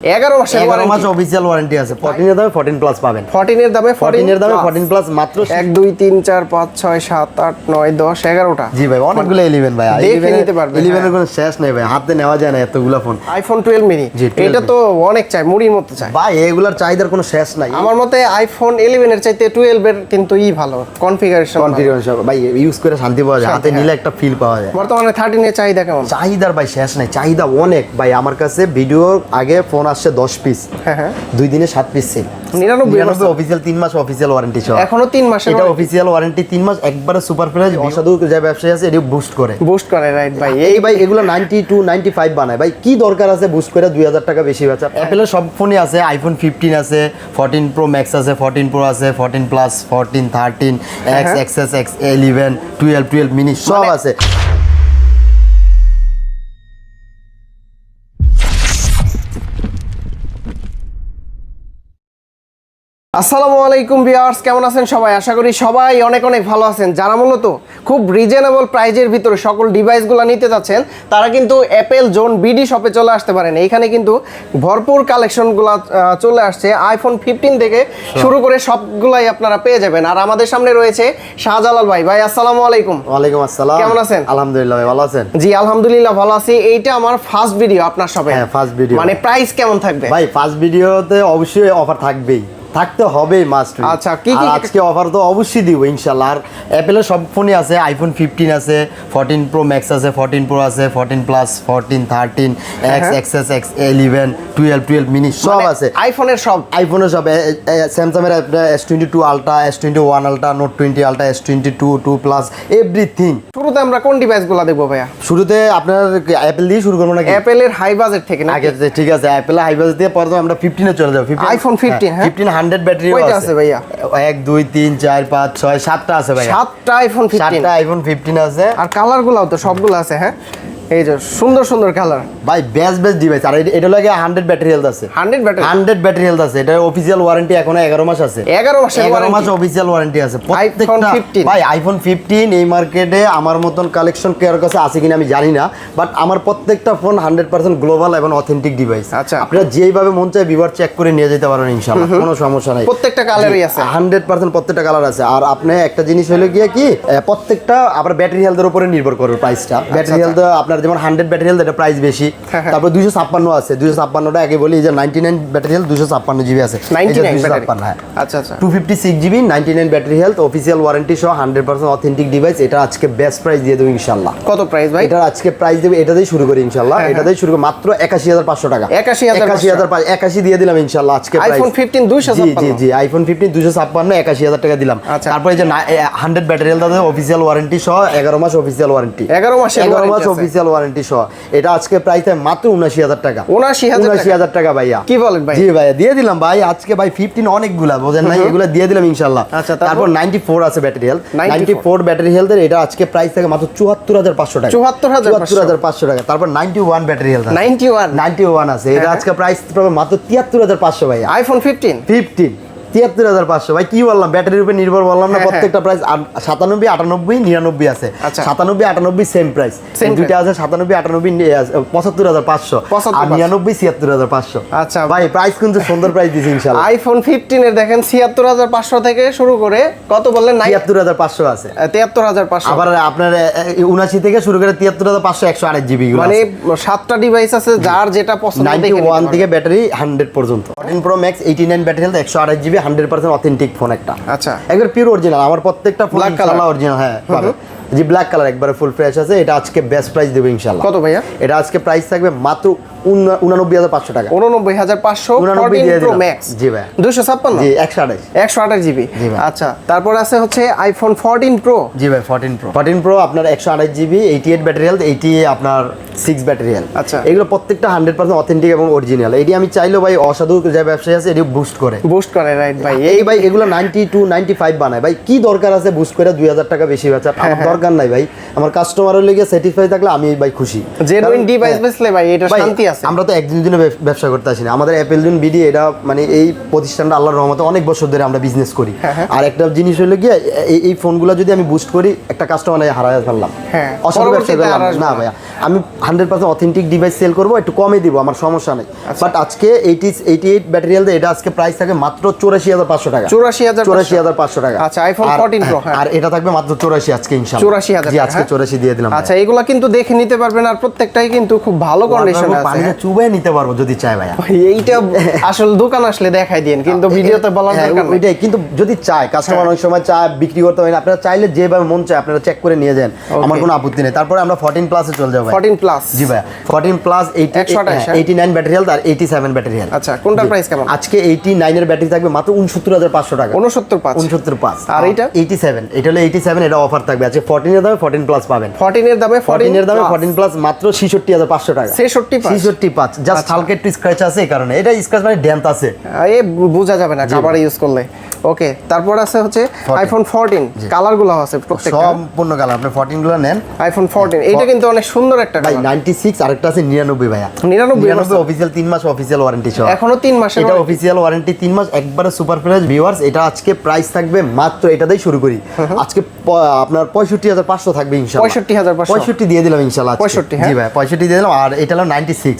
11 মাসের 11 মাস official warranty আছে। 14 এর দামে 14 প্লাস পাবেন। 14 এর দামে 14 প্লাস মাত্র 1 2 3 4 5 6 7 8 9 10 11টা। জি ভাই, অনেকগুলো 11 ভাই। দেখে নিতে পারবেন। 11 এর কোনো শেষ নেই ভাই, হাতে নেওয়া যায় না এতগুলো ফোন। আইফোন 12 মিনি এটা তো অনেক চাই, মুড়ির মতো চাই ভাই, এগুলার চাহিদার কোনো শেষ নাই। আমার মতে আইফোন 11 এর চাইতে 12 এর কিন্তু ভালো কনফিগারেশন ভাই ইউজ করে শান্তি পাওয়া যায়, হাতে নিলে একটা ফিল পাওয়া যায়। বর্তমানে 13 এর চাহিদা কেমন? চাহিদার ভাই শেষ নাই, চাহিদা অনেক ভাই। আমার কাছে ভিডিওর আগে ফোন আসছে 10 পিস, হ্যাঁ 2 দিনে 7 পিস সেল। 99 অফিশিয়াল 3 মাস অফিশিয়াল ওয়ারেন্টি সহ। এখনো 3 মাসের এটা অফিশিয়াল ওয়ারেন্টি 3 মাস, একবারে সুপার প্রাইস। অসাধু যে ব্যবসায়ী আছে এটি বুস্ট করে রাইট ভাই। এই ভাই এগুলো 92 95 বানায় ভাই, কি দরকার আছে বুস্ট করে 2000 টাকা বেশি বেচা? অ্যাপেলের সব ফোনই আছে, আইফোন 15 আছে, 14 প্রো ম্যাক্স আছে, 14 প্রো আছে, 14 plus, 14 13 x, XS, x 11, 12 mini সব আছে। আসসালামু আলাইকুম ভিউয়ার্স, কেমন আছেন সবাই? আশা করি সবাই অনেক অনেক ভালো আছেন। যারা মূলত খুব রিজনেবল প্রাইজের ভিতরে সকল ডিভাইসগুলো নিতে যাচ্ছেন তারা কিন্তু অ্যাপেল জোন বিডি শপে চলে আসতে পারেন। এইখানে কিন্তু ভরপুর কালেকশনগুলো চলে আসছে, আইফোন 15 থেকে শুরু করে সবগুলাই আপনারা পেয়ে যাবেন। আর আমাদের সামনে রয়েছে শাহজালাল ভাই। ভাই আসসালামু আলাইকুম। ওয়ালাইকুম আসসালাম, কেমন আছেন? আলহামদুলিল্লাহ ভাই, ভালো আছেন? জি আলহামদুলিল্লাহ ভালো আছি। এইটা আমার ফার্স্ট ভিডিও আপনার শপে। হ্যাঁ ফার্স্ট ভিডিও। মানে প্রাইস কেমন থাকবে? ভাই ফার্স্ট ভিডিওতে অবশ্যই অফার থাকবেই, থাকতে হবে মাস্ট। আচ্ছা, কি আজকে অফার তো অবশ্যই দিব ইনশাআল্লাহ। আর অ্যাপেলের সব ফোনই আছে, আইফোন 15 আছে, 14 প্রো ম্যাক্স আছে, 14 প্রো আছে, 14 plus, 14 13 x, XS, x 11, 12 mini সব আছে। আইফোনের সব স্যামসাং এর S22 ultra, S21 ultra, note 20 ultra, S22 2 plus, everything. শুরুতে আমরা কোন ডিভাইসগুলো দেখবো ভাইয়া? শুরুতে আপনার অ্যাপেল দিয়ে শুরু করব নাকি? অ্যাপেলের হাই বাজেট থেকে নাকি? ঠিক আছে, অ্যাপেলের হাই বাজেট দিয়ে পরে আমরা 15 এ চলে যাব। আইফোন 15 হ্যাঁ 15 100 ব্যাটারি আছে ভাইয়া। 1 2 3 4 5 6 7টা আছে ভাইয়া। 7টা আইফোন 15, 7টা আইফোন 15 আছে। আর কালারগুলোও তো সবগুলো আছে। হ্যাঁ এই যে সুন্দর সুন্দর কালার ভাই বেস্ট ডিভাইস। আর এটা লাগে 100 ব্যাটারি হেলথ আছে, 100 ব্যাটারি হেলথ আছে। এটা অফিশিয়াল ওয়ারেন্টি এখনো 11 মাস আছে। 11 মাস অফিশিয়াল ওয়ারেন্টি আছে প্রত্যেকটা। ভাই আইফোন 15 এই মার্কেটে আমার মতন কালেকশন কার কাছে আছে কিনা আমি জানি না, বাট আমার প্রত্যেকটা ফোন 100% গ্লোবাল এবং অথেন্টিক ডিভাইস। আচ্ছা, আপনারা যেইভাবে মন চায় ভিউয়ার চেক করে নিয়ে যেতে পারেন ইনশাআল্লাহ, কোনো সমস্যা নাই। প্রত্যেকটা কালারই আছে, 100% প্রত্যেকটা কালার আছে। আর আপনি একটা জিনিস হলো কি প্রত্যেকটা আবার ব্যাটারি হেলথের উপরে নির্ভর করে প্রাইসটা। ব্যাটারি হেলথ আপনার যেমন 100 ব্যাটারি হেলথ এটা প্রাইস বেশি। তারপর 256 আছে, 256টা আগে বলি যে 99 ব্যাটারি হেলথ 256 জিবি আছে। 256 হ্যাঁ আচ্ছা আচ্ছা 256 GB 99 battery health official warranty সহ 100% অথেন্টিক ডিভাইস। এটা আজকে বেস্ট প্রাইস দিয়ে দেব ইনশাআল্লাহ। কত প্রাইস ভাই? এটা আজকে প্রাইস দেব, এটা দিয়ে শুরু করি ইনশাআল্লাহ। এটা দিয়ে শুরু করি মাত্র 81500 টাকা। 81 দিয়ে দিলাম ইনশাআল্লাহ আজকে প্রাইস। আইফোন 15 256। জি জি আইফোন 15 256 81000 টাকা দিলাম। তারপর এই যে 100 ব্যাটারি হেলথ আছে অফিশিয়াল ওয়ারেন্টি সহ 11 মাস অফিশিয়াল ওয়ারেন্টি। 11 মাস অফিশিয়াল ওয়ারেন্টি সহ। এটা আজকে প্রাইস মাত্র 79000 টাকা। 79000 টাকা ভাইয়া। কি বলেন ভাই? জি ভাইয়া দিয়ে দিলাম ভাই আজকে ভাই 15 অনেকগুলা বোঝেন নাই, এগুলা দিয়ে দিলাম ইনশাআল্লাহ। তারপর 94 আছে ব্যাটারি হেলথ, 94 ব্যাটারি হেলথ এর এটা আজকে প্রাইস থাকে মাত্র 74500 টাকা। 74500 টাকা। তারপর 91 ব্যাটারি হেলথ, 91 আছে, এটা আজকে প্রাইস পাবে মাত্র 73500 ভাইয়া। আইফোন 15 73500 ভাই। কি বললাম ব্যাটারির উপর নির্ভর বললাম না। প্রত্যেকটা প্রাইস 97 98 99 আছে। 97 98 সেম প্রাইস, দুইটা আছে 97 98 75500 আর 99 76500। আচ্ছা ভাই প্রাইস কিন্তু সুন্দর প্রাইস দিছি ইনশাআল্লাহ। আইফোন 15 এর দেখেন 76500 থেকে শুরু করে কত বললেন? 73500 আছে, 73500। আবার আপনার 79 থেকে শুরু করে 73500 128 জিবি গুলো মানে 7টা ডিভাইস আছে, যার যেটা পছন্দ দেখে 91 থেকে ব্যাটারি 100 পর্যন্ত। 14 pro max 89 battery health 128 GB 100% authentic phone একটা। আচ্ছা একবার পিওর অরিজিনাল, আমার প্রত্যেকটা ফোন ব্ল্যাক কালার অরিজিনাল। হ্যাঁ জি ব্ল্যাক কালার একবারে ফুল ফ্রেশ আছে। এটা আজকে বেস্ট প্রাইস দেব ইনশাআল্লাহ। কত ভাইয়া? এটা আজকে প্রাইস থাকবে মাত্র 89500 টাকা। 89500 প্রো ম্যাক্স। জি ভাই 256 জি 128 জিবি। আচ্ছা তারপর আছে হচ্ছে আইফোন 14 প্রো। জি ভাই 14 প্রো আপনার 128 জিবি 88 ব্যাটারি হেলথ 80 আপনার 6 ব্যাটারি হেলথ। আচ্ছা এগুলো প্রত্যেকটা 100% অথেন্টিক এবং অরিজিনাল। এটি আমি চাইলেও ভাই অসাধু যে ব্যবসায়ী আছে এটি বুস্ট করে রাইট ভাই। এই ভাই এগুলো 92 95 বানায় ভাই, কি দরকার আছে বুস্ট করে 2000 টাকা বেশি বেচা? আমার দরকার নাই ভাই, আমার কাস্টমারের লেগে স্যাটিসফাই থাকলে আমি ভাই খুশি। জেনুইন ডিভাইস বেচলে ভাই এটা শান্তি আছে। আছে। আমরা তো একদিনের জন্য ব্যবসা করতে আসি না। আমাদের অ্যাপেল জোন বিডি এটা মানে এই প্রতিষ্ঠানটা আল্লাহর রহমতে অনেক বছর ধরে আমরা বিজনেস করি। আর একটা জিনিস হলো কি, এই ফোনগুলো যদি আমি বুস্ট করি একটা কাস্টমার হারায় ফেললাম, অসংখ্য ব্যবসা করলাম না ভাইয়া। আমি 100% অথেন্টিক ডিভাইস সেল করবো, একটু কমে দিব, আমার সমস্যা নেই। বাট আজকে 88 ব্যাটারি হেলথ এটা আজকে প্রাইস থাকে মাত্র 84,500 টাকা। 84,500 টাকা। আচ্ছা, আইফোন 14 প্রো। আর এটা থাকবে মাত্র 84 আজকে ইনশাআল্লাহ। 84,000 জি, আজকে 84 দিয়ে দিলাম। আচ্ছা, এগুলা কিন্তু দেখে নিতে পারবেন, আর প্রত্যেকটাই কিন্তু খুব ভালো কন্ডিশনে আছে। পানিতে চুবাই নিতে পারবো যদি চাই ভাইয়া। এইটা আসলে দোকান আসলে দেখাই দেন, কিন্তু ভিডিওতে বলার দরকার নেই। ওইটাই, কিন্তু যদি চাই কাস্টমার অনেক সময় চায় বিক্রি করতে হয় না, আপনারা চাইলে যেভাবে মন চায় আপনারা চেক করে নিয়ে যান, আমার কোনো আপত্তি নেই। তারপরে আমরা 14 প্লাসে চলে যাবো। 14 প্লাস, জি ভাই, 14 প্লাস 89 ব্যাটারি হেলথ আর 87 ব্যাটারি হেলথ। আচ্ছা, কোনটার প্রাইস কেমন? আজকে 89 এর ব্যাটারি থাকবে মাত্র 69,500 টাকা। 69,500। আর এটা 87, এটা হলো 87, এটা অফার থাকবে আজকে 14 এর দামে 14 প্লাস পাবেন। 14 এর দামে 14 প্লাস মাত্র 66,500 টাকা। 66,500 জাস্ট হালকা একটু স্ক্র্যাচ আছে, এই কারণে এটা স্ক্র্যাচ মানে ড্যান্ট আছে, এ বোঝা যাবে না কভার ইউজ করলে। ওকে, তারপর আছে হচ্ছে আইফোন 14, কালারগুলো আছে প্রত্যেকটা সম্পূর্ণ কালার। আপনি 14 গুলো নেন। আইফোন 14 এইটা কিন্তু অনেক সুন্দর একটা ভাই। কালার। 96 আরেকটা আছে 99 ভাইয়া। 99 অফিশিয়াল 3 মাস অফিশিয়াল ওয়ারেন্টি সহ। এখনো 3 মাসের এটা অফিশিয়াল ওয়ারেন্টি 3 মাস, একবারে সুপার প্রাইস ভিউয়ার্স। এটা আজকে প্রাইস থাকবে মাত্র, এটাতেই শুরু করি আজকে আপনার 65,500 থাকবে ইনশাআল্লাহ। 65,500 65 দিয়ে দিলাম ইনশাআল্লাহ। 65, জি ভাই, 65 দিয়ে দিলাম। আর এটা হলো 96।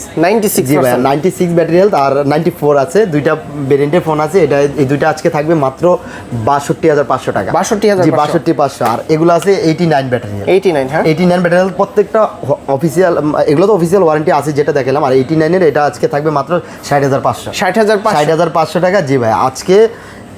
জি ভাই, 96 ব্যাটারি হেলথ আর 94 আছে, দুইটা ভেরিয়েন্টের ফোন আছে। এটা এই দুইটা আজকে থাকবে মাত্র 62,500 টাকা। 62,500। আর এগুলো আছে 89 ব্যাটারি হেলথ। 89, হ্যাঁ 89 ব্যাটারি হেলথ প্রত্যেকটা অফিসিয়াল, এগুলো তো অফিসিয়াল ওয়ারেন্টি আছে যেটা দেখালাম। আর 89 এর এটা আজকে থাকবে মাত্র 60,500। 60,500 টাকা। জি ভাই, আজকে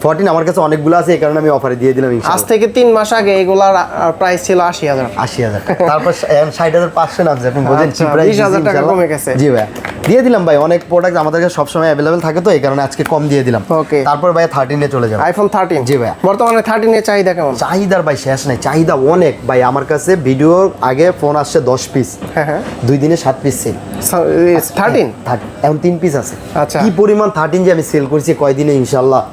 14 আমার কাছে অনেকগুলো আছে, এই কারণে আমি অফারে দিয়ে দিলাম ইনশাআল্লাহ। আজ থেকে 3 মাস আগে এগুলার প্রাইস ছিল 80,000। 80,000 টাকা। তারপর 60,500 নামছে, আপনি বোঝেন চিপ প্রাইস 20,000 টাকা কমে গেছে। জি ভাই, দিয়ে দিলাম ভাই। অনেক প্রোডাক্ট আমাদের কাছে সবসময় অ্যাভেলেবেল থাকে, তো এই কারণে আজকে কম দিয়ে দিলাম। ওকে, তারপর ভাই 13 এ চলে যাবো। আইফোন 13। জি ভাই, বর্তমানে 13 এর চাহিদা কেমন? চাহিদার ভাই শেষ নাই, চাহিদা অনেক ভাই। আমার কাছে ভিডিওর আগে ফোন আসছে 10 পিস, হ্যাঁ 2 দিনে 7 পিস সেল। 13 এখন 3 পিস আছে। আচ্ছা, কি পরিমাণ 13 যে আমি সেল করছি কয়দিনে ইনশাআল্লাহ।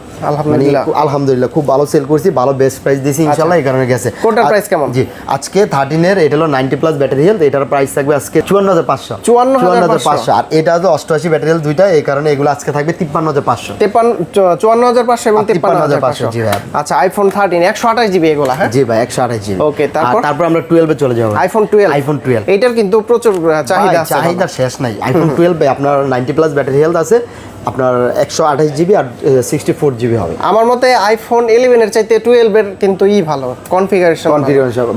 আলহামদুলিল্লাহ খুব ভালো সেল করছি, ভালো বেস্ট প্রাইস দিয়েছি ইনশাআল্লাহ, এই কারণে গেছে। কোনটার প্রাইস কেমন? জি, আজকে 13 এর এটা হলো 90 প্লাস ব্যাটারি হেলথ, এটার প্রাইস থাকবে আজকে 54,500। 54,500। আর এটা হলো 88 ব্যাটারি হেলথ দুইটা, এই কারণে এগুলো আজকে থাকবে 53,500। 54,500 এবং 53,500। জি ভাই। আচ্ছা, আইফোন 13 128 জিবি এগুলা, হ্যাঁ জি ভাই, 128 জিবি। ওকে, তারপর আমরা 12 এ চলে যাব। আইফোন 12। এইটার কিন্তু প্রচুর চাহিদা আছে, চাহিদা শেষ নাই। আইফোন 12 ভাই আপনার 90 প্লাস ব্যাটারি হেলথ আছে, আপনার 128 জিবি আর 64 জিবি হবে। আমার মতে আইফোন 11 এর চাইতে 12 এর কিন্তু ভালো কনফিগারেশন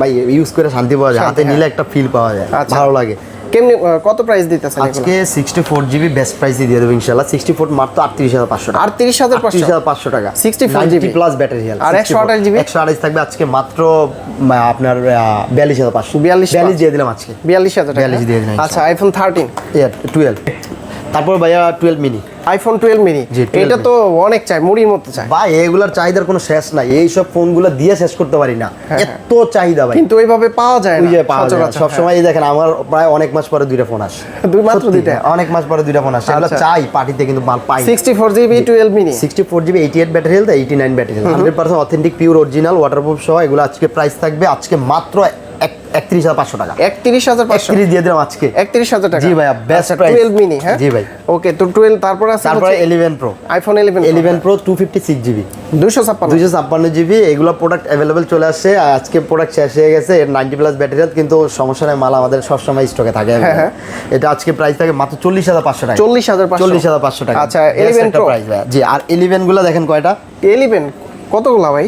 ভাই, ইউজ করে শান্তি পাওয়া যায়, হাতে নিলে একটা ফিল পাওয়া যায়, ভালো লাগে। কেমনি কত প্রাইস দিতেছেন? আজকে 64 জিবি বেস্ট প্রাইসে দিয়ে দেব ইনশাআল্লাহ। 64 মাত্র 38,500 টাকা। 38,500 টাকা। 64 জিবি প্লাস ব্যাটারি হেলথ। আর 128 জিবি 128 থাকবে আজকে মাত্র আপনার 42,500। 42 দিয়ে দিলাম আজকে। 42,000 টাকা। 42 দিয়ে দিলাম। আচ্ছা, আইফোন 13 12। তারপর ভাইয়া 12 মিনি। আইফোন 12 মিনি, এটা তো অনেক চাই, মুড়ির মতো চাই ভাই। এগুলার চাহিদার কোনো শেষ নাই, এই সব ফোনগুলো দিয়ে শেষ করতে পারি না, এত চাহিদা ভাই। কিন্তু ওইভাবে পাওয়া যায় না, পাওয়া যায় সব সময়। দেখেন আমার প্রায় অনেক মাস পরে 2টা ফোন আসে, মাত্র 2টা, অনেক মাস পরে 2টা ফোন আসে। এগুলো চাই পার্টিতে, কিন্তু মাল পাই। 64 GB 12 mini, 64 GB 88 battery health, 89 battery health, 100% authentic pure original waterproof সহ। এগুলো আজকে প্রাইস থাকবে আজকে মাত্র 31,500 টাকা। 31,500 দিয়ে দিলাম আজকে। 31,000 টাকা। জি ভাই, বেস্ট প্রাইস। 12 মিনি, হ্যাঁ জি ভাই। ওকে, তো 12 তারপর আছে 11 pro. IPhone 11 pro 256 GB, 256 GB. এগুলো প্রোডাক্ট अवेलेबल চলে আসছে। আজকে প্রোডাক্ট শেষ হয়ে গেছে। এর 90 প্লাস ব্যাটারি হেলথ, কিন্তু সমস্যা নাই, মাল আমাদের সব সময় স্টকে থাকে। এটা আজকে প্রাইস থাকে মাত্র 40,500 টাকা। 40,500 টাকা। আচ্ছা, 11 প্রো প্রাইস ভাই। জি, আর 11 গুলো দেখেন কয়টা। 11 কতগুলা ভাই?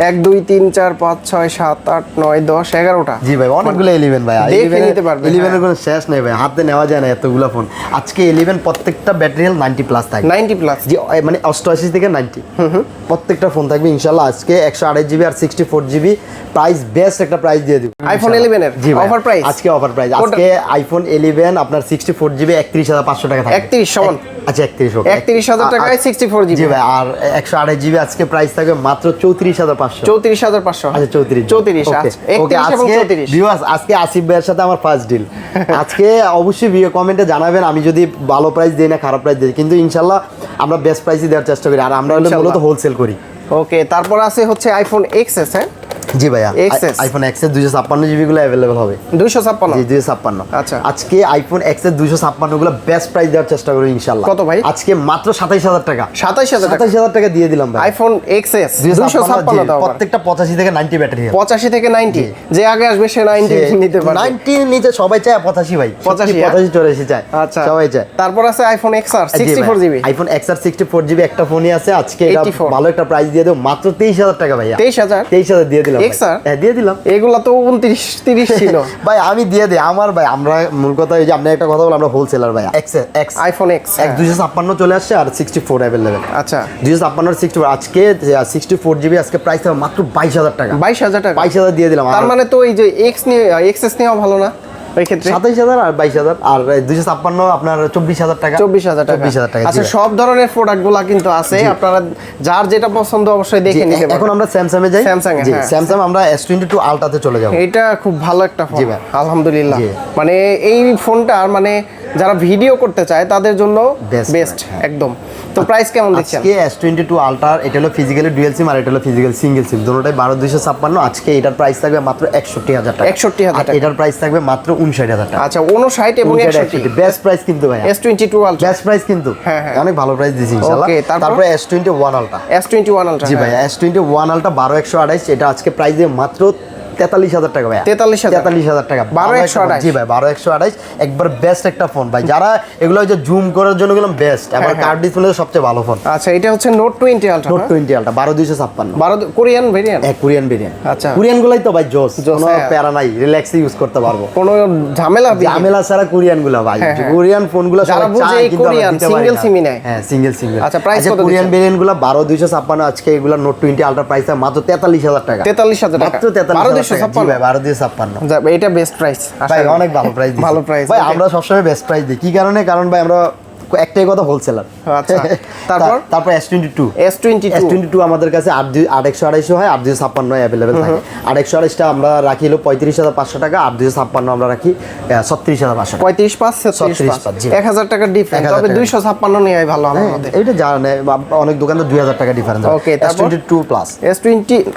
1 2 3 4 5 6 7 8 9 10 11টা। জি ভাই, অনেকগুলো 11 ভাই। 11 নিতে পারবেন। 11 এর কোনো শেষ নেই ভাই, হাতে নেওয়া যায় না এতগুলো ফোন। আজকে 11 প্রত্যেকটা ব্যাটারি হেলথ 90 প্লাস থাকবে। 90 প্লাস, জি, মানে 88 থেকে 90 প্রত্যেকটা ফোন থাকবে ইনশাআল্লাহ। আজকে 128 জিবি আর 64 জিবি প্রাইস, বেস্ট একটা প্রাইস দিয়ে দিব আইফোন 11 এর অফার প্রাইস। আজকে অফার প্রাইস আজকে আইফোন 11 আপনার 64 জিবি 31,500 টাকা থাকবে। 31 সমান, আচ্ছা 31 ওকে, 31,000 টাকায় 64 জিবি। জি ভাই। আর 128 জিবি আজকে প্রাইস থাকবে মাত্র 34,500। 34,500। আচ্ছা 34 আচ্ছা 31 এবং 34 ভিউয়ার্স, আজকে আসিফ ভাইয়ের সাথে আমার ফার্স্ট ডিল। আজকে অবশ্যই ভিডিও কমেন্টে জানাবেন আমি যদি ভালো প্রাইস দেই না খারাপ প্রাইস দেই, কিন্তু ইনশাআল্লাহ আমরা বেস্ট প্রাইসই দেওয়ার চেষ্টা করি। আর আমরা হলো মূলত হোলসেল করি। ওকে, তারপর আছে হচ্ছে আইফোন XS। হ্যাঁ, জি ভাইয়া XS আইফোন এক্সএস 256 জিবি গুলো अवेलेबल হবে 256 জি 256 আচ্ছা আজকে আইফোন এক্সএস 256 গুলো বেস্ট প্রাইস দেওয়ার চেষ্টা করব ইনশাআল্লাহ কত ভাই আজকে মাত্র 27000 টাকা 27000 টাকা দিয়ে দিলাম ভাই আইফোন এক্সএস 256 দাও প্রত্যেকটা 85 থেকে 90 ব্যাটারি 85 থেকে 90 যে আগে আসবে সে 90 নিতে পারবে 90 নিচে সবাই চায় 85 ভাই 85 84 চায় আচ্ছা সবাই চায় তারপর আছে iPhone XR 64 GB iPhone XR 64 GB একটা ফোনই আছে আজকে এটা 84 ভালো একটা প্রাইস দিয়ে দেব মাত্র 23000 টাকা ভাইয়া 23000 দিয়ে দিলাম XR হ্যাঁ দিয়ে দিলাম এগুলা তো 29 30 ছিল ভাই আমি দিয়ে দেই আমার ভাই আমরা মূল কথা এই যে আপনি একটা কথা বল আমরা হোলসেলার ভাই X আইফোন X 256 চলে আসছে আর 64 अवेलेबल আচ্ছা 256 64 আজকে 64 জিবি আজকে প্রাইস হবে মাত্র 22000 টাকা 22000 টাকা 22000 দিয়ে দিলাম তার মানে তো এই যে X নিয়ে XS নেওয়া ভালো না ওই ক্ষেত্রে 27000 আর 22000 আর 256 আপনার 24000 টাকা 24000 টাকা আচ্ছা জি। সব ধরনের প্রোডাক্টগুলো কিন্তু আছে আপনারা যার যেটা পছন্দ অবশ্যই দেখে নিতে পারেন এখন আমরা স্যামসাং এ যাই স্যামসাং জি স্যামসাং আমরা S22 আলট্রাতে চলে যাব এটা খুব ভালো একটা ফোন জি ভাই। আলহামদুলিল্লাহ জি। মানে এই ফোনটার মানে যারা ভিডিও করতে চায় তাদের জন্য Best, বেস্ট হ্যাঁ। একদম তো প্রাইস কেমন দিচ্ছেন আজকে S22 আলট্রা এটা হলো ফিজিক্যালি ডুয়াল সিম আর এটা হলো ফিজিক্যাল সিঙ্গেল সিম দুটোটাই 12256 আজকে এটার প্রাইস থাকবে মাত্র 61000 টাকা 61000 আর টাকা এটার প্রাইস থাকবে মাত্র 59000 টাকা আচ্ছা 59 এবং 61 বেস্ট প্রাইস কিন্তু ভাই S22 আলট্রা বেস্ট প্রাইস কিন্তু হ্যাঁ, হ্যাঁ। অনেক ভালো প্রাইস দিছি ইনশাআল্লাহ Okay, তারপর S21 আলট্রা S21 আলট্রা জি ভাই S21 আলট্রা 12128 এটা আজকে প্রাইস দিয়ে মাত্র 43000 টাকা ভাই 43000 টাকা 12128 জি ভাই 12128 একবার বেস্ট একটা ফোন ভাই যারা এগুলো ওই যে জুম করার জন্য গেলাম বেস্ট আবার কার্ড ডিসপ্লে সবচেয়ে ভালো ফোন আচ্ছা এটা হচ্ছে note 20 ultra note 20 ultra 12256 12 Korean variant Korean variant আচ্ছা। কোরিয়ান গুলাই তো ভাই জোস জোস, কোনো হ্যাঁ। প্যারা নাই রিল্যাক্সে ইউজ করতে পারবো কোনো ঝামেলা ঝামেলা ছাড়া কোরিয়ান গুলা ভাই হ্যাঁ, হ্যাঁ। কোরিয়ান ফোন গুলা যারা সবাই বুঝে চায় এই কিন্তু আমরা কোরিয়ান, দিতে পারি single না। SIM-ই নেয়। হ্যাঁ সিঙ্গেল সিঙ্গেল আচ্ছা, price কত কোরিয়ান দিচ্ছেন? ভেরিয়েন্ট গুলা 12256 আজকে এগুলা নোট 20 আলট্রা প্রাইস মাত্র 43000 টাকা 43000 টাকা মাত্র 43000 টাকা 12256 জি ভাই 12256 যা, এটা বেস্ট প্রাইস ভাই অনেক ভালো প্রাইস ভালো price, ভাই okay. আমরা সবসময় বেস্ট প্রাইস দিই কি কারণে কারণ ভাই আমরা একটাই কথা হোলসেলার আচ্ছা তারপর S22 S22 আমাদের কাছে 8128 হয় 8256 अवेलेबल থাকে 8128 টা আমরা রাখি হলো 35500 টাকা 8256 আমরা রাখি 36500 টাকা 35 জি। 1000 টাকা ডিফারেন্স 1000 তবে টাকা। 256 নেওয়াই ভালো আমার মতে এটা জানেন অনেক দোকানে 2000 টাকা ডিফারেন্স Okay, তারপর? S22 plus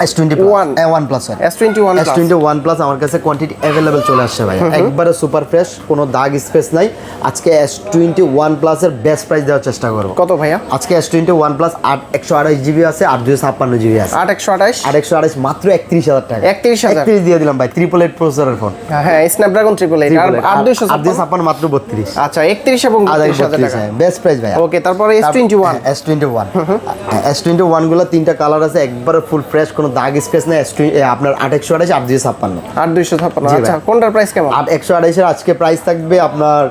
S21 1 plus S21 plus। S21 plus আমার কাছে কোয়ান্টিটি अवेलेबल চলে আসছে ভাই একবারে সুপার ফ্রেশ কোনো দাগ স্পেস নাই আজকে S21 প্লাস এর বেস্ট প্রাইস দেওয়ার চেষ্টা করব কত ভাইয়া আজকে S21 প্লাস 128 জিবি আছে 8256 জিবি আছে 8128 128 মাত্র 31000 টাকা 31000 31 দিয়ে দিলাম ভাই 888 প্রসেসরের ফোন হ্যাঁ স্ন্যাপড্রাগন 888 আর 8256 মাত্র 32 আচ্ছা 31 এবং 32000 টাকা বেস্ট প্রাইস ভাই ওকে তারপরে S21 S21 গুলো তিনটা কালার আছে একবারে ফুল ফ্রেশ কোনো দাগ স্পেস নাই আপনার 828 8256 8256 জি আচ্ছা ভাই। কোনটার প্রাইস কেমন 128 এর আজকে প্রাইস থাকবে আপনার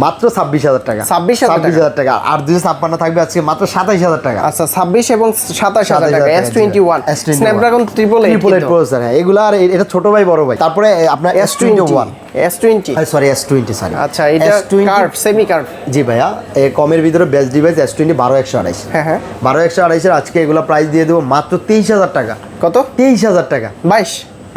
মাত্র 26000 টাকা 26000 টাকা আর 256 থাকবে আজকে মাত্র 27000 টাকা আচ্ছা 26 এবং 27000 টাকা 27000 S21 S21 স্ন্যাপড্রাগন 888 প্রসেসর হ্যাঁ এগুলো আর এটা ছোট ভাই বড় ভাই তারপরে আপনার S21 S20 sorry S20 sorry আচ্ছা এটা কার্ভ সেমি কার্ভ জি ভাইয়া এই কমের ভিতরে বেস্ট ডিভাইস S20 12128 হ্যাঁ হ্যাঁ 12128 এর আজকে এগুলো প্রাইস দিয়ে দেবো মাত্র 23000 টাকা কত 23000 টাকা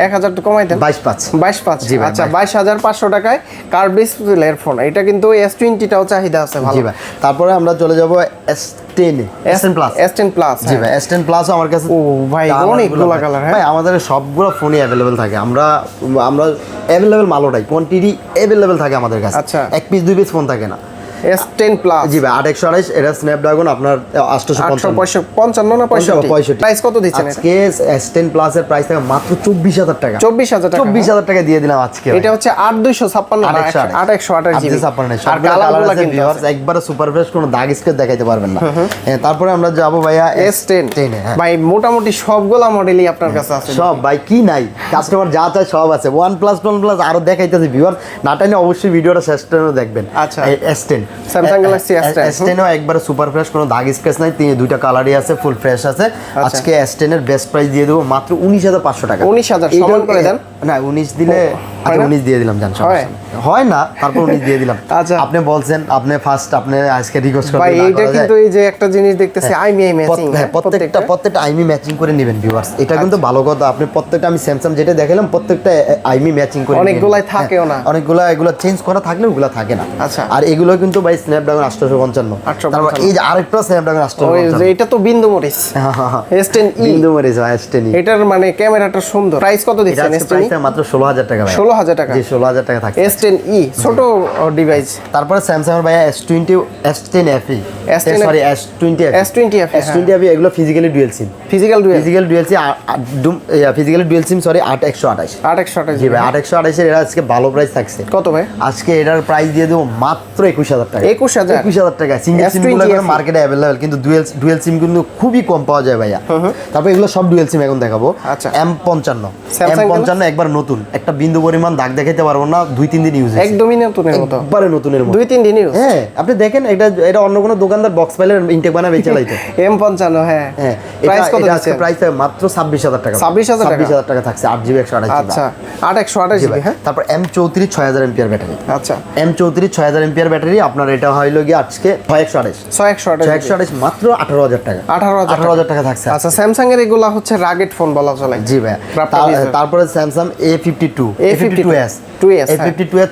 1000 তো কমাই দেন 22.5 জি আচ্ছা 22500 টাকায় কার্ভ ডিসপ্লের ফোন এটা কিন্তু S20 টাও চাহিদা আছে ভালো জি ভাই তারপরে আমরা চলে যাব S10 S10 plus S10 plus জি ভাই S10 প্লাস আমার কাছে ও ভাই অনেকগুলো কালার হ্যাঁ ভাই আমাদের সবগুলো ফোনই अवेलेबल থাকে আমরা अवेलेबल মালটাই কোয়ান্টিটি अवेलेबल থাকে আমাদের কাছে আচ্ছা। এক পিস দুই পিস ফোন থাকে না S10 প্লাস জি ভাই 828 এটা স্ন্যাপড্রাগন আপনার 855 না 65 প্রাইস কত দিচ্ছেন এটা আজকে S10 প্লাস এর প্রাইস থাকে মাত্র 24000 টাকা 24000 টাকা 24000 টাকা দিয়ে দিলাম আজকে এটা হচ্ছে 8256 828 জিবি আর কালারগুলো কালারগুলো কিন্তু কিন্তু ভিউয়ার্স একবারে সুপার ফ্রেশ কোনো দাগ স্কেচ দেখাইতে পারবেন না হ্যাঁ, তারপরে আমরা যাব ভাইয়া S10 হ্যাঁ। ভাই মোটামুটি সবগুলা মডেলই আপনার কাছে আছে সব ভাই কি নাই কাস্টমার যা চায় সব আছে OnePlus আরো দেখাইতেছে ভিউয়ার না টাইনে অবশ্যই ভিডিওটা শেষ পর্যন্ত দেখবেন আচ্ছা। S10 Samsung Galaxy S10 S10 ও একবারে সুপার ফ্রেশ কোনো দাগ স্কেচ নাই দুইটা কালারই আছে ফুল ফ্রেশ আছে আজকে S10 এর বেস্ট প্রাইস দিয়ে দেবো মাত্র 19500 টাকা 19000 সমান করে দেন না 19 দিলে হয় না? 19 দিয়ে দিলাম জান হয়? হয় না তারপর 19 দিয়ে দিলাম আচ্ছা। আপনি বলছেন আপনি ফার্স্ট আপনি আজকে রিকোয়েস্ট করবেন ভাই এইটা কিন্তু এই যে একটা জিনিস দেখতেছি আইমিআই ম্যাচিং প্রত্যেকটা আইমি ম্যাচিং করে নেবেন ভিউয়ার্স এটা কিন্তু ভালো কথা আপনি প্রত্যেকটা আমি স্যামসাং যেটা দেখালাম প্রত্যেকটা আইমি ম্যাচিং করে অনেকগুলাই থাকেও না। অনেকগুলা এগুলো চেঞ্জ করা থাকলে ওগুলো থাকে না আচ্ছা। আর এগুলো কিন্তু বাই স্ন্যাপড্রাগন 855। তারপর এই যে আরেকটা স্ন্যাপড্রাগন 855, এটা তো বিন্দু মরিচ S10e, বিন্দু মরিচ S10e। এটার মানে ক্যামেরাটা সুন্দর। প্রাইস কত দিচ্ছেন এটা প্রাইস মাত্র 16000 টাকা ভাই। 16000 টাকা? জি 16000 টাকা থাকে S10e ছোট ডিভাইস। তারপরে স্যামসাং এর ভাই S20 S10 FE, sorry S20 FE এগুলো physically dual SIM. Physical dual SIM physically dual SIM, sorry 8128। জি ভাই 8128 এর এটা আজকে ভালো প্রাইস থাকছে। কত ভাই? আজকে এটার প্রাইস দিয়ে দেবো মাত্র 21000 টাকা। 21000 টাকা। সিঙ্গেল সিম গুলো মার্কেটে अवेलेबल, কিন্তু ডুয়াল সিম কিন্তু খুবই কম পাওয়া যায় ভাইয়া। তারপর এগুলো সব ডুয়াল সিম এখন দেখাবো। আচ্ছা, M55 একবার নতুন, একটা বিন্দু পরিমাণ দাগ দেখাইতে পারবো না, 2-3 দিন ইউজ। একদমই নতুনের মতো, একবারে নতুনের মতো, 2-3 দিন ইউজ। হ্যাঁ আপনি দেখেন এটা অন্য কোনো দোকানদার বক্স ফাইলের ইনটেক বানাবে চালাইতো। M55 হ্যাঁ। প্রাইস কত আছে? প্রাইস মাত্র 26000 টাকা। 26000 টাকা থাকছে 8GB 128GB। আচ্ছা 8128GB। হ্যাঁ তারপর M34 6000 এমপিআর ব্যাটারি। আচ্ছা M34 6000 এমপিআর ব্যাটারি আপনার এটা হইলো গিয়ে আজকে 6128 মাত্র 18000 টাকা। 18000 টাকা থাকছে। আচ্ছা স্যামসাং এর এগুলা হচ্ছে রাগেট ফোন বলা চলে। জি ভাই। তারপরে স্যামসাং A52s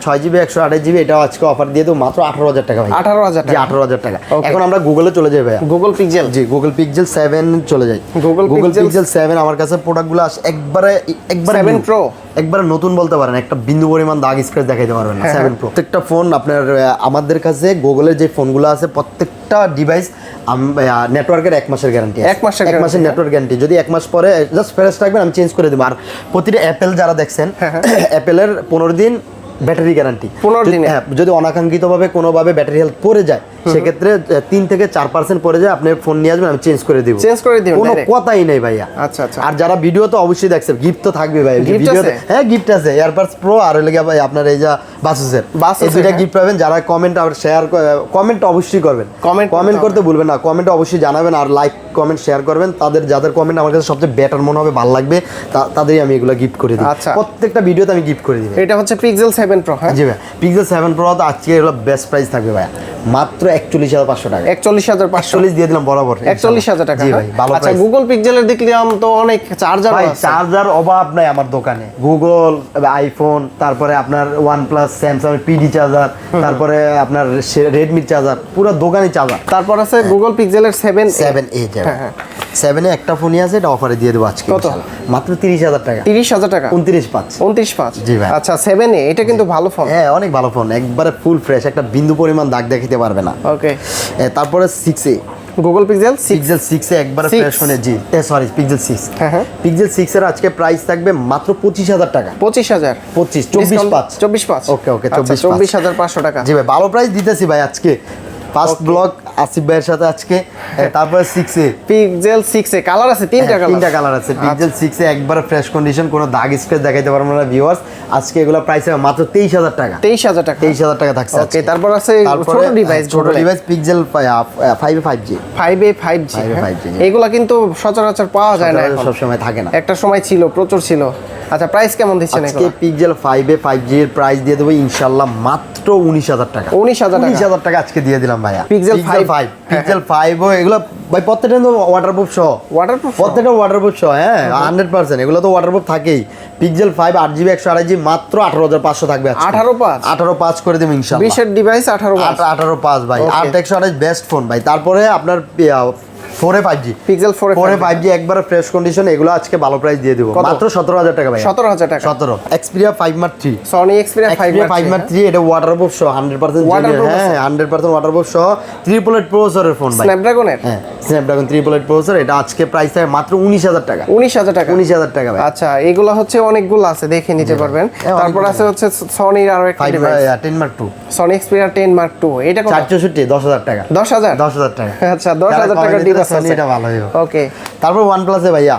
6GB 128GB এটাও আজকে অফার দিয়ে দেব মাত্র 18000 টাকা ভাই। 18000 টাকা? 18000 টাকা। এখন আমরা গুগলে চলে যাই ভাই। Google pixel. জি গুগল পিক্সেল 7 চলে যাই। গুগল পিক্সেল 7 আমার কাছে প্রোডাক্টগুলো একবারে 7 Pro একবারে নতুন বলতে পারেন, একটা বিন্দু পরিমাণ দাগ স্ক্র্যাচ দেখাইতে পারবেন না। 7 Pro প্রত্যেকটা ফোন আপনার আমাদের কাছে গুগলের যে ফোনগুলো আছে প্রত্যেকটা ডিভাইস নেটওয়ার্কের 1 মাসের গ্যারান্টি। 1 মাসের নেটওয়ার্ক গ্যারান্টি। যদি 1 মাস পরে জাস্ট ফ্রেশ রাখবেন আমি চেঞ্জ করে দেব। আর প্রতিটা অ্যাপেল যারা দেখছেন অ্যাপেলের 15 দিন ব্যাটারি গ্যারান্টি। 15 দিন। হ্যাঁ যদি অনাকাঙ্ক্ষিতভাবে কোনোভাবে ব্যাটারি হেলথ পড়ে যায় সেক্ষেত্রে 3 থেকে 4% পড়ে যায়, আপনি ফোন নিয়ে আসবেন আমি চেঞ্জ করে দিব। কোনো কথাই নেই ভাইয়া। আচ্ছা আচ্ছা। আর যারা ভিডিও তো অবশ্যই দেখছেন, গিফট তো থাকবে ভাই ভিডিওতে। হ্যাঁ গিফট আছে, এয়ারবাডস প্রো আর হলো গিয়ে ভাই আপনার এই যে বাসুসের এই দুইটা গিফট পাবেন। যারা কমেন্ট আর শেয়ার কমেন্ট অবশ্যই করবেন, কমেন্ট করতে ভুলবেন না, কমেন্টে অবশ্যই জানাবেন আর লাইক কমেন্ট শেয়ার করবেন। যাদের কমেন্ট আমার কাছে সবচেয়ে বেটার মনে হবে, ভালো লাগবে, তাদেরই আমি এগুলো গিফট করে দিই। প্রত্যেকটা ভিডিওতে আমি গিফট করে দিই। এটা হচ্ছে পিক্সেল 7 Pro। হ্যাঁ জি ভাই পিক্সেল 7 Pro তো আজকে এগুলো বেস্ট প্রাইস থাকবে ভাই মাত্র 41500 টাকা। 41500 দিয়ে দিলাম বরাবর 41000 টাকা। জি ভাই ভালো প্রাইস। আচ্ছা গুগল পিক্সেলের দেখলাম তো অনেক চার্জার আছে। চার্জার অভাব নাই আমার দোকানে। গুগল, আইফোন, তারপরে আপনার OnePlus, স্যামসাং এর PD চার্জার, তারপরে আপনার রেডমি চার্জার, পুরো দোকানে চার্জার। তারপর আছে গুগল পিক্সেলের 7A। হ্যাঁ 7 এ একটা ফোনই আছে, এটা অফারে দিয়ে দেব আজকে। কত? মাত্র 30000 টাকা। 30000 টাকা? 29.5। জি ভাই। আচ্ছা 7A এটা কিন্তু ভালো ফোন। হ্যাঁ অনেক ভালো ফোন, একবারে ফুল ফ্রেশ, একটা বিন্দু পরিমাণ দাগ দেখাতে পারবে না। ওকে। তারপরে 6A গুগল পিক্সেল 6 এ একবারে ফ্রেশ ফোনে। জি সরি পিক্সেল 6। হ্যাঁ পিক্সেল 6 এর আজকে প্রাইস থাকবে মাত্র 25000 টাকা। 24,500 ওকে 24500 টাকা। জি ভাই ভালো প্রাইস দিতেছি ভাই আজকে। ফার্স্ট ব্লগ আসিফ ভাইয়ের সাথে আজকে। তারপরে 6A পিক্সেল 6A কালার আছে, তিনটা কালার আছে। পিক্সেল 6A একবারে ফ্রেশ কন্ডিশন, কোনো দাগ স্ক্র্যাচ দেখাইতে পারবো না ভিউয়ার্স। আজকে এগুলো প্রাইস হবে মাত্র 23000 টাকা। 23000 টাকা থাকছে। ওকে তারপর আছে ছোট ডিভাইস পিক্সেল 5A 5G। এগুলা কিন্তু সচরাচর পাওয়া যায় না, সব সময় থাকে না, একটা সময় ছিল, প্রচুর ছিল। আচ্ছা প্রাইস কেমন দিচ্ছেন আজকে? পিক্সেল 5A 5G এর প্রাইস দিয়ে দেবো ইনশাআল্লাহ মাত্র 19000 টাকা। 19000 টাকা আজকে দিয়ে দিলাম ভাইয়া। পিক্সেল 5 এগুলো ভাই প্রত্যেকটা তো ওয়াটারপ্রুফ সহ। প্রত্যেকটা ওয়াটারপ্রুফ সহ। হ্যাঁ 100% এগুলো তো ওয়াটারপ্রুফ থাকেই। পিক্সেল 5 8GB 128GB মাত্র 18500 থাকবে আজকে। 18500 করে দেব ইনশাআল্লাহ। 20 এর ডিভাইস 18500 ভাই। 8128 বেস্ট ফোন ভাই। তারপরে আপনার 4A 5G pixel 4A 5G একবারে ফ্রেশ কন্ডিশন, এগুলো আজকে ভালো প্রাইস দিয়ে দেব মাত্র 17000 টাকা ভাই। 17000 টাকা। 17 Xperia 5 Mark 3 Sony Xperia 5 Mark 3 এটা ওয়াটারপ্রুফ সহ 100% হ্যাঁ 100% ওয়াটারপ্রুফ সহ ট্রিপল এইট প্রসেসরের ফোন ভাই। স্ন্যাপড্রাগনের হ্যাঁ স্ন্যাপড্রাগন ট্রিপল এইট প্রসেসর। এটা আজকে প্রাইস থাকে মাত্র 19000 টাকা। 19000 টাকা ভাই। আচ্ছা এগুলো হচ্ছে অনেকগুলো আছে, দেখে নিতে পারবেন। তারপর আছে হচ্ছে Sony আর একটা device 10 Mark 2 Sony Xperia 10 Mark 2 এটা কত? 464 10000 টাকা। 10000 টাকা। আচ্ছা 10000 টাকা ডিভাইস আছে, এটা ভালো হবে। ওকে। তারপর OnePlus এ ভাইয়া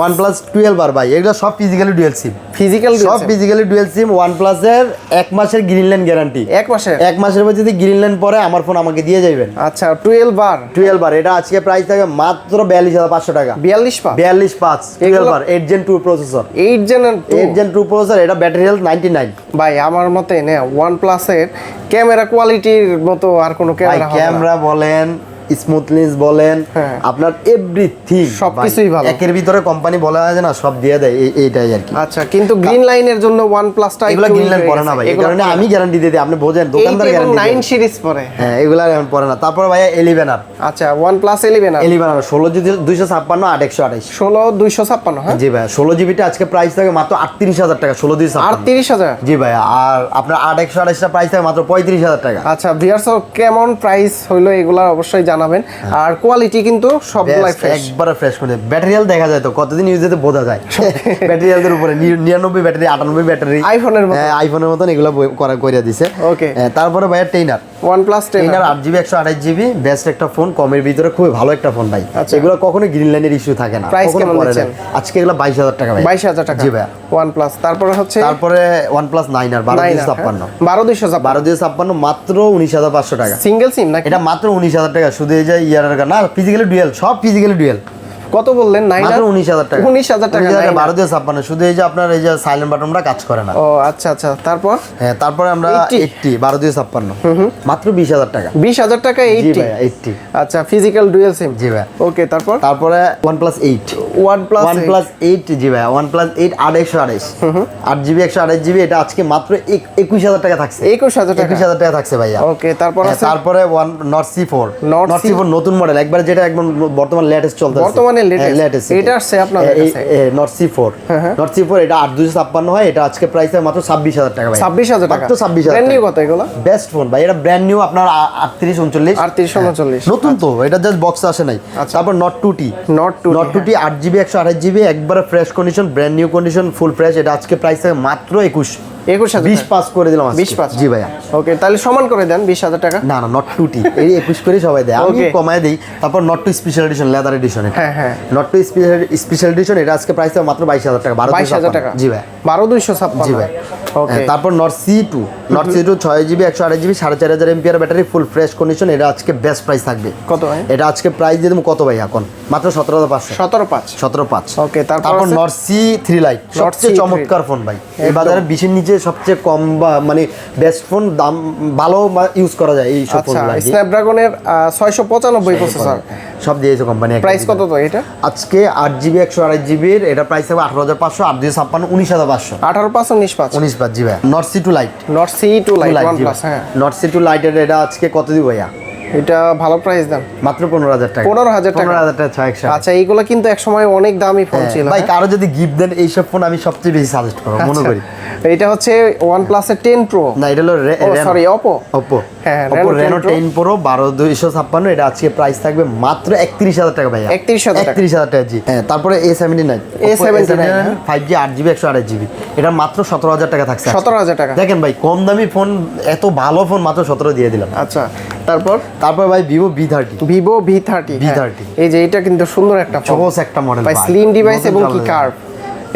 OnePlus 12 ভাই। এগুলো সব ফিজিক্যালি ডুয়াল সিম। সব ফিজিক্যালি ডুয়াল সিম। OnePlus এর 1 মাসের গ্রিনল্যান্ড গ্যারান্টি। 1 মাসের মধ্যে যদি গ্রিনল্যান্ড পরে আমার ফোন আমাকে দিয়ে যাবেন। আচ্ছা 12 বার এটা আজকে প্রাইস থাকে মাত্র 42500 টাকা। 42500 12 বার 8 Gen 2 প্রসেসর। 8 Gen 2 processor. এটা ব্যাটারি হেলথ 99। ভাই আমার মতে না OnePlus এর ক্যামেরা কোয়ালিটির মতো আর কোনো ক্যামেরা হবে না। ক্যামেরা বলেন স্মুথনেস বলেন, আপনার এভরিথিং সবকিছুই ভালো। একের ভিতরে কোম্পানি বলা হয় না, সব দিয়ে দেয়, এইটাই আর কি। আচ্ছা, কিন্তু গ্রিন লাইনের জন্য OnePlus-টা এগুলা গ্রিন লাইন পড়ে না ভাই, এই কারণে আমি গ্যারান্টি দিয়ে দিই, আপনি বোঝেন, দোকানদার গ্যারান্টি 9 সিরিজ পড়ে। হ্যাঁ, এগুলা এখন পড়ে না। তারপর ভাইয়া 11R। আচ্ছা, OnePlus 11R 16/256 8/128 16/256, হ্যাঁ জি ভাই। 16 জিবিটা আজকে প্রাইস থাকে মাত্র 38,000 টাকা। 16/256 38,000 জি ভাই। আর আপনার 8/128 টা প্রাইস থাকে মাত্র 35,000 টাকা। আচ্ছা ভিউয়ার্স, কেমন প্রাইস হইলো এগুলা অবশ্যই জানাবেন। আর কোয়ালিটি কিন্তু সবগুলাই ফ্রেশ, একবারে ফ্রেশ করে। ব্যাটারি হেলথ দেখা যায় তো, কতদিন ইউজ দিতে বোঝা যায়। ব্যাটারি হেলথের উপরে 99 ব্যাটারি, 98 ব্যাটারি, আইফোনের মতো। আইফোনের মতন এগুলো কইরা দিছে। ওকে, তারপরে ভাইয়া 10R OnePlus 10R 8GB 128GB, best একটা ফোন, কমের ভিতরে খুবই ভালো একটা ফোন ভাই। এগুলো কখনো গ্রিন লাইনের ইস্যু থাকে না। প্রাইস কেমন দিচ্ছেন আজকে? এগুলো 22,000 টাকা ভাই। 22,000 টাকা জি ভাই। OnePlus। তারপরে হচ্ছে OnePlus 9R 12/256 12/256 মাত্র 19,500 টাকা। সিঙ্গেল সিম নাকি? এটা মাত্র 19,000 টাকা। শুধু এই যে না, ফিজিক্যালি ডুয়েল, সব ফিজিক্যালি ডুয়েল। কত বললেন? 9 মাত্র 19,000 টাকা। 19,000 টাকা 12/256। শুধু এই যে আপনার এই যে সাইলেন্ট বাটনটা কাজ করে না। ও আচ্ছা আচ্ছা। তারপর হ্যাঁ, তারপরে আমরা 80 12/256 মাত্র 20,000 টাকা। 20,000 টাকা 80? জি ভাই, 80। আচ্ছা, ফিজিক্যাল ডুয়াল সিম। জি ভাই। ওকে, তারপরে OnePlus 8 জি ভাই। OnePlus 8 8/128 8GB 128GB, এটা আজকে মাত্র 21,000 টাকা থাকছে। 21,000 টাকা? 21,000 টাকা থাকছে ভাইয়া। ওকে, তারপর আছে তারপরে Nord C4 নতুন মডেল, একবার যেটা একদম বর্তমান লেটেস্ট চলতেছে। বর্তমানে লেটেস্ট এটা আসছে আপনাদের কাছে? Nord C4 এটা 8/256 হয়। এটা আজকে প্রাইস মাত্র 26,000 টাকা ভাই। 26,000 টাকা? মাত্র 26,000 ব্র্যান্ড নিউ কত এগুলো? বেস্ট ফোন ভাই, এটা ব্র্যান্ড নিউ আপনার 3839 নতুন তো, এটা জাস্ট বক্স আসে নাই। তারপর Nord 2T 8GB 128GB, একবারে fresh condition, brand new condition, full fresh. এটা আজকে প্রাইস মাত্র 21,000 20 পাস করে দিলাম আজকে। 20 পাস? জি ভাইয়া। ওকে, তাহলে সমান করে দেন 20,000 টাকা। না Nord 2T এই 21 করে সবাই দেয়, আমি কমায় দেই। তারপর Nord 2 special edition, leather addition. হ্যাঁ, Nord 2 স্পেশাল এডিশন, এটা আজকে প্রাইস মাত্র 22,000 টাকা। 22,000 টাকা? জি ভাই। 12,256? জি ভাই। ওকে, তারপর Nord C2 6GB 128GB 4500 mAh battery, full fresh condition. এটা আজকে বেস্ট প্রাইস থাকবে। কত ভাই এটা আজকে প্রাইস দিয়ে দেবো কত ভাই এখন? মাত্র 17,500। 17,500? ওকে, তারপর Nord C3 Lite, সবচেয়ে চমৎকার ফোন ভাই। এই বাজারে 20 নিচে সবচেয়ে কম বা মানে বেস্ট ফোন, দাম ভালো ইউজ করা যায় এই সব ফোনগুলো। স্ন্যাপড্রাগনের 695 প্রসেসর সব দিয়েছে কোম্পানি। প্রাইস কত তো এটা? আজকে 8GB 128GB, এটা প্রাইস হবে 18,500। 8/256 19,500। 18,500 19,500? 19,500 জি ভাই। Nord C2 Lite OnePlus। হ্যাঁ, Nord C2 Lite এটা আজকে কত দিব ভাইয়া? এটা ভালো প্রাইস দাম, মাত্র 15,000 টাকা। 15,000 টাকা? 15,000 টাকা 600। আচ্ছা, এইগুলো কিন্তু একসময় অনেক দামি ফোন ছিল ভাই। কারো যদি গিফট দেন এইসব ফোন আমি সবচেয়ে বেশি সাজেস্ট করব মনে করি। এটা হচ্ছে OnePlus এর 10 Pro না, এটা হলো সরি Oppo। হ্যাঁ, Reno 10 Pro 12,256, এটা আজকে প্রাইস থাকবে মাত্র 31,000 টাকা ভাইয়া। 31,000 টাকা জি। হ্যাঁ, তারপরে A79 5G 8GB 128GB, এটা মাত্র 17,000 টাকা থাকছে। 17,000 টাকা? দেখেন ভাই, কম দামি ফোন, এত ভালো ফোন মাত্র 17 দিয়ে দিলাম। আচ্ছা, তারপর ভাই Vivo V30 এই যে এটা কিন্তু সুন্দর একটা ফোন, জোস একটা মডেল ভাই, স্লিম ডিভাইস এবং কি কার্ভ।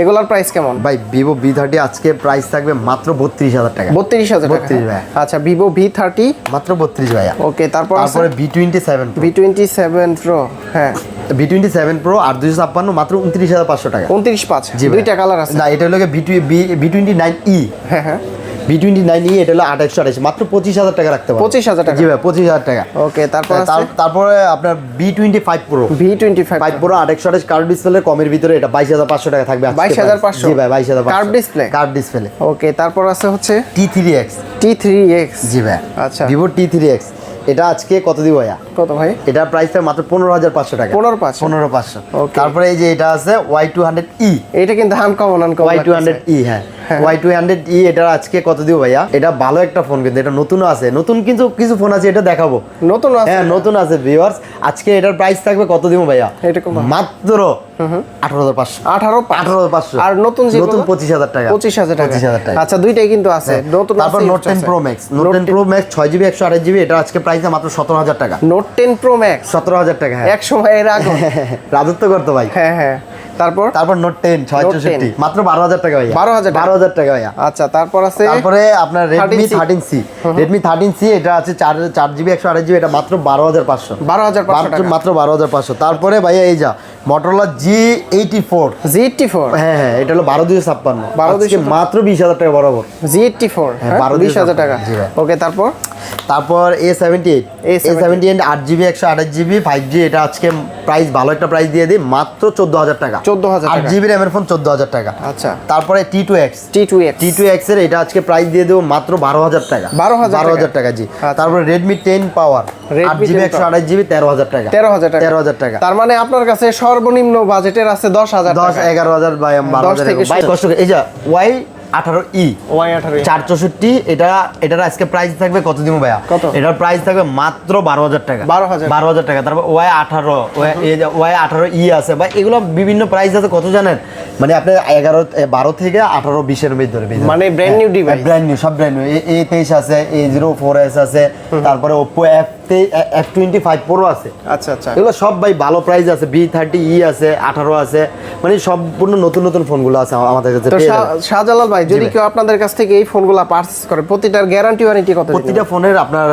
এগুলোর প্রাইস কেমন ভাই? Vivo V30 আজকে প্রাইস থাকবে মাত্র 32,000 টাকা। 32,000 টাকা? 32 ভাই। আচ্ছা, Vivo V30 মাত্র 32 ভাইয়া। ওকে, তারপরে V27 Pro হ্যাঁ, V27 Pro 8/256 মাত্র 29,500 টাকা। 29,500? দুইটা কালার আছে? না, এটা হলো V29e। হ্যাঁ V29e, এটা হলো 8/128 মাত্র 25,000 টাকা রাখতে পারবেন। 25,000 টাকা? জি ভাই, 25,000 টাকা। ওকে, তারপরে আপনার V25 Pro 8/128 কার্ভ ডিসপ্লে, কমের ভিতরে এটা 22,500 টাকা থাকবে। 22,500? জি ভাই, 22,500 কার্ভ ডিসপ্লে। ওকে, তারপর আছে হচ্ছে T3X। জি ভাই। আচ্ছা, Vivo T3X, এটা আজকে কত দিব ভাইয়া? কত ভাই? এটা প্রাইস মাত্র 15,500 টাকা। 15,500? তারপরে এই যে এটা আছে Y200e, এটা কিন্তু আনকমন Y200e। হ্যাঁ, Y200e, এটা আজকে কত দিব ভাইয়া? এটা ভালো একটা ফোন, কিন্তু এটা নতুনও আছে, নতুন কিন্তু কিছু ফোন আছে, এটা দেখাবো। নতুন আছে? হ্যাঁ, নতুন আছে ভিউয়ার্স। আজকে এটার প্রাইস থাকবে কত দিব ভাইয়া? এটা কত? মাত্র 18,500। 18,500? আর নতুন 25,000 টাকা। 25,000 টাকা? 25,000 টাকা। আচ্ছা, দুইটাই কিন্তু আছে নতুন। তারপর Note 10 Pro Max 6GB 128GB, এটা আজকে প্রাইস মাত্র 17,000 টাকা। Note 10 Pro Max 17,000 টাকা? হ্যাঁ, এক সময়ের আগে রাজত্ব করতো ভাই। হ্যাঁ। তারপর Note 10 664 মাত্র 12,000 টাকা ভাইয়া। 12,000 টাকা ভাইয়া। আচ্ছা, তারপরে আপনার Redmi 13C, এটা আছে 4GB 128GB, এটা মাত্র 12,500। 12,500 টাকা? মাত্র 12,500। তারপরে ভাইয়া এই যা Motorola G84। হ্যাঁ, এটা হলো 12,256 আজকে মাত্র 20,000 টাকা বরাবর। G84 20,000 টাকা? ওকে, তারপর তারপর A78 8GB 128GB 5G, এটা আজকে প্রাইস ভালো একটা প্রাইস দিয়ে দিই, মাত্র 14000 টাকা। 14000 টাকা 8GB র্যামের ফোন 14000 টাকা। আচ্ছা, তারপরে T2X এর এটা আজকে প্রাইস দিয়ে দেবো মাত্র 12000 টাকা। 12000 টাকা জি। তারপরে Redmi 10 Power 8GB 128GB 13000 টাকা। 13000 টাকা। তার মানে আপনার কাছে সর্বনিম্ন বাজেটের আছে 10000 টাকা, 11000 বা 12000 থেকে ভাই কষ্ট করে। এই যে Y18E 464, এটার আজকে প্রাইস থাকবে কত দিব ভাইয়া? এটার প্রাইস থাকবে মাত্র 12000 টাকা। 12000 টাকা। তারপর Y18E আছে ভাই, এগুলো বিভিন্ন প্রাইস আছে কত জানেন? মানে আপনি 12 থেকে 18 20 এর মধ্যে ধরে পেয়ে, মানে brand new device, brand new, সব ব্র্যান্ড নিউ। A23 আছে, A04s আছে, তারপরে Oppo F25 Pro আছে। আচ্ছা আচ্ছা, এগুলো সব ভাই ভালো প্রাইস আছে। B30E আছে, 18 আছে, মানে সম্পূর্ণ নতুন নতুন ফোনগুলো আছে আমাদের কাছে। তো শাহজালাল ভাই, যদি কেউ আপনাদের কাছ থেকে এই ফোনগুলো পারচেজ করে, প্রতিটার গ্যারান্টি ওয়ারেন্টি কত? প্রতিটা ফোনের আপনার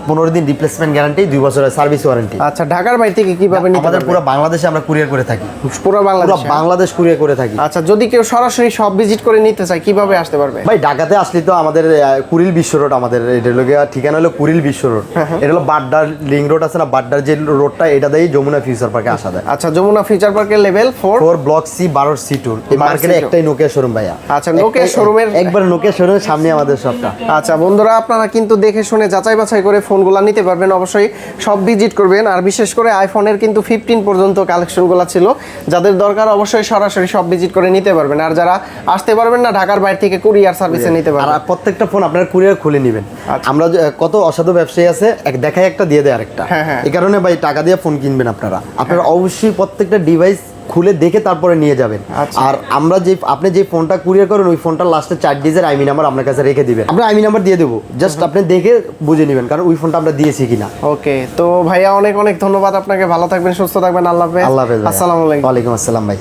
15 দিন রিপ্লেসমেন্ট গ্যারান্টি, 2 বছরের সার্ভিস ওয়ারেন্টি। আচ্ছা, ঢাকার বাইরে থেকে কিভাবে নিতে? আমাদের পুরো বাংলাদেশে আমরা কুরিয়ার করে থাকি। পুরো বাংলাদেশ কুরিয়ার করে থাকি। আচ্ছা, যদি কেউ সরাসরি সব ভিজিট করে নিতে চায়, কিভাবে আসতে পারবে? ভাই ঢাকাতে আসলে তো আমাদের কুড়িল বিশ্ব রোড, আমাদের এটা হলো ঠিকানা হলো কুড়িল বিশ্ব রোড। এটা হলো বাড্ডার লিং রোড আছে না, বাড্ডার যে রোডটা, এটা দিয়েই যমুনা ফিউচার পার্কে আসা যায়। আচ্ছা, যমুনা ফিউচার পার্কের লেভেল 4 ব্লক সি 12 C2 এই মার্কেটে একটাই নোকিয়া শোরুম ভাইয়া। আচ্ছা, নোকিয়া শোরুমের একবার নোকিয়া শোরুমের সামনে আমাদের শপটা। আচ্ছা বন্ধুরা, আপনারা কিন্তু দেখে শুনে যাচাই বাছাই করে ফোনগুলো নিতে পারবেন, অবশ্যই সব ভিজিট করবেন। আর বিশেষ করে আইফোনের কিন্তু 15 পর্যন্ত কালেকশনগুলো ছিল, যাদের দরকার অবশ্যই সরাসরি সব ভিজিট করে নিতে পারবেন। আর যারা আসতে পারবেন না, ঢাকার বাইরে থেকে কুরিয়ার সার্ভিসে নিতে পারবেন। আর প্রত্যেকটা ফোন আপনারা কুরিয়ার খুলে নেবেন। আমরা কত অসাধু ব্যবসায়ী আছে, এক দেখায় একটা দিয়ে দেয় আরেকটা। এই কারণে ভাই টাকা দিয়ে ফোন কিনবেন আপনারা অবশ্যই প্রত্যেকটা ডিভাইস খুলে দেখে তারপরে নিয়ে যাবেন। আর আমরা আপনি যে ফোনটা কুরিয়ার করেন, ওই ফোনটা লাস্টে 4 ডিজিটের আইমি নাম্বার আপনার কাছে রেখে দিবেন। আমরা আইমি নাম্বার দিয়ে দেবো, জাস্ট আপনি দেখে বুঝে নেবেন, কারণ ওই ফোনটা আমরা দিয়েছি কিনা। ওকে, তো ভাইয়া অনেক অনেক ধন্যবাদ আপনাকে। ভালো থাকবেন, সুস্থ থাকবেন। আল্লাহ হাফেজ। আল্লাহ হাফেজ। আসসালামু আলাইকুম। ওয়ালাইকুম আসসালাম ভাই।